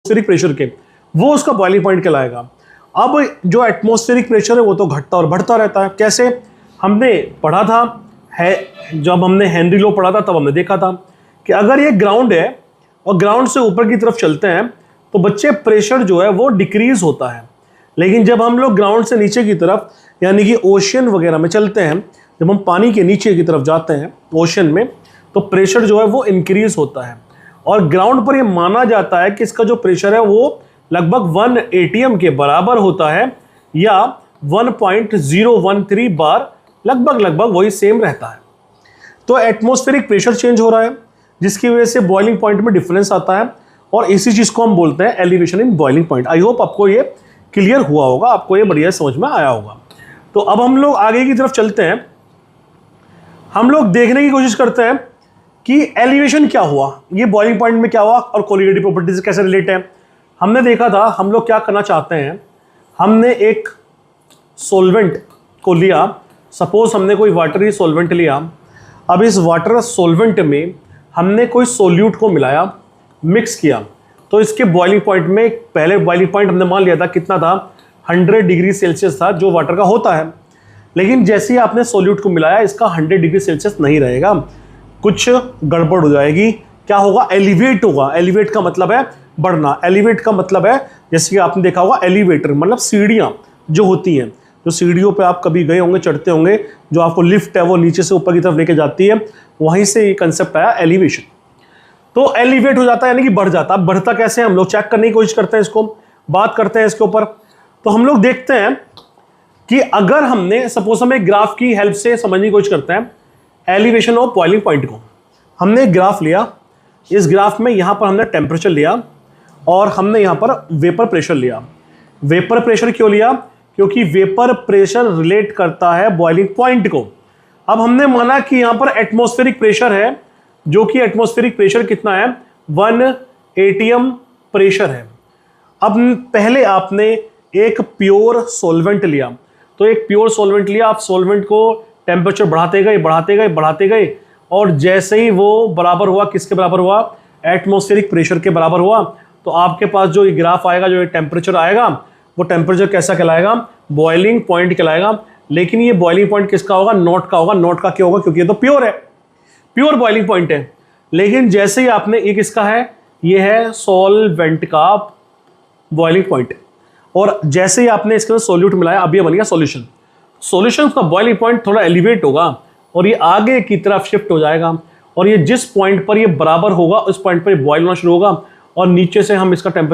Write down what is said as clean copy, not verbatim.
Atmospheric pressure के, वो उसका बॉइलिंग पॉइंट कहलाएगा। अब जो एटमॉस्फेरिक प्रेशर है वो तो घटता और बढ़ता रहता है। कैसे? हमने पढ़ा था है, जब हमने हेनरी लॉ पढ़ा था तब हमने देखा था कि अगर ये ग्राउंड है और ग्राउंड से ऊपर की तरफ चलते हैं तो बच्चे प्रेशर जो है वो डिक्रीज होता है। लेकिन जब हम लोग ग्राउंड से नीचे की तरफ यानी कि ओशियन वगैरह में चलते हैं, जब हम पानी के नीचे की तरफ जाते हैं ओशियन में, तो प्रेशर जो है वो इंक्रीज होता है। और ग्राउंड पर ये माना जाता है कि इसका जो प्रेशर है वो लगभग 1 atm के बराबर होता है या 1.013 बार, लगभग वही सेम रहता है। तो एटमॉस्फेरिक प्रेशर चेंज हो रहा है जिसकी वजह से बॉइलिंग पॉइंट में डिफरेंस आता है और इसी चीज को हम बोलते हैं elevation in boiling point. I hope आपको ये क्लियर हुआ होगा, आपको ये बढ़िया समझ में आया होगा। तो अब हम लोग आगे की तरफ चलते हैं। हम लोग देखने की कोशिश करते हैं कि एलिवेशन क्या हुआ, ये बॉइलिंग पॉइंट में क्या हुआ और कोलिगेटिव प्रॉपर्टीज से कैसे रिलेट है। हमने देखा था हम लोग क्या करना चाहते हैं, हमने एक सॉल्वेंट को लिया, सपोज हमने कोई वाटरी सॉल्वेंट लिया। अब इस वाटर सॉल्वेंट में हमने कोई सोल्यूट को मिलाया, मिक्स किया, तो इसके बॉइलिंग पॉइंट में पहले बॉइलिंग पॉइंट हमने मान लिया था कितना था, 100 डिग्री सेल्सियस था जो वाटर का होता है। लेकिन जैसे ही आपने सोल्यूट को मिलाया इसका 100 डिग्री सेल्सियस नहीं रहेगा, कुछ गड़बड़ हो जाएगी। क्या होगा? एलिवेट होगा। एलिवेट का मतलब है बढ़ना। एलिवेट का मतलब है जैसे कि आपने देखा होगा एलिवेटर मतलब सीढ़ियाँ जो होती हैं, जो सीढ़ियों पे आप कभी गए होंगे, चढ़ते होंगे, जो आपको लिफ्ट है वो नीचे से ऊपर की तरफ लेके जाती है, वहीं से ये कंसेप्ट आया एलिवेशन। तो एलिवेट हो जाता है यानी कि बढ़ जाता है। बढ़ता कैसे हम लोग चेक करने की कोशिश करते हैं, इसको बात करते हैं इसके ऊपर। तो हम लोग देखते हैं कि अगर हमने सपोज हम एक ग्राफ की हेल्प से समझने की कोशिश करते हैं एलिवेशन ऑफ बॉइलिंग पॉइंट को। हमने एक ग्राफ लिया, इस ग्राफ में यहां पर हमने टेम्परेचर लिया और हमने यहां पर वेपर प्रेशर लिया। वेपर प्रेशर क्यों लिया? क्योंकि वेपर प्रेशर रिलेट करता है बॉइलिंग पॉइंट को। अब हमने माना कि यहां पर एटमॉस्फेरिक प्रेशर है, जो कि एटमॉस्फेरिक प्रेशर कितना है, 1 atm प्रेशर है। अब पहले आपने एक प्योर सॉल्वेंट लिया, तो एक प्योर सॉल्वेंट लिया, आप सॉल्वेंट को टेम्परेचर बढ़ाते गए और जैसे ही वो बराबर हुआ, किसके बराबर हुआ, एटमॉस्फेरिक प्रेशर के बराबर हुआ, तो आपके पास जो ये ग्राफ आएगा, जो ये टेम्परेचर आएगा, वो टेम्परेचर कैसा कहलाएगा, बॉइलिंग पॉइंट कहलाएगा। लेकिन ये बॉइलिंग पॉइंट किसका होगा, नॉट का होगा। नॉट का क्यों होगा? क्योंकि ये तो प्योर है, प्योर बॉइलिंग पॉइंट है। लेकिन जैसे ही आपने, ये किसका है, ये है सॉल्वेंट का बॉइलिंग पॉइंट, और जैसे ही आपने इसके अंदर सोल्यूट मिलाया, अब ये बन गया सॉल्यूशन। सॉल्यूशन का बॉइलिंग पॉइंट थोड़ा एलिवेट होगा और ये आगे की तरफ शिफ्ट हो जाएगा, और ये जिस पॉइंट पर ये बराबर होगा उस पॉइंट पर बॉइल होना शुरू होगा और नीचे से हम इसका टेम्परेचर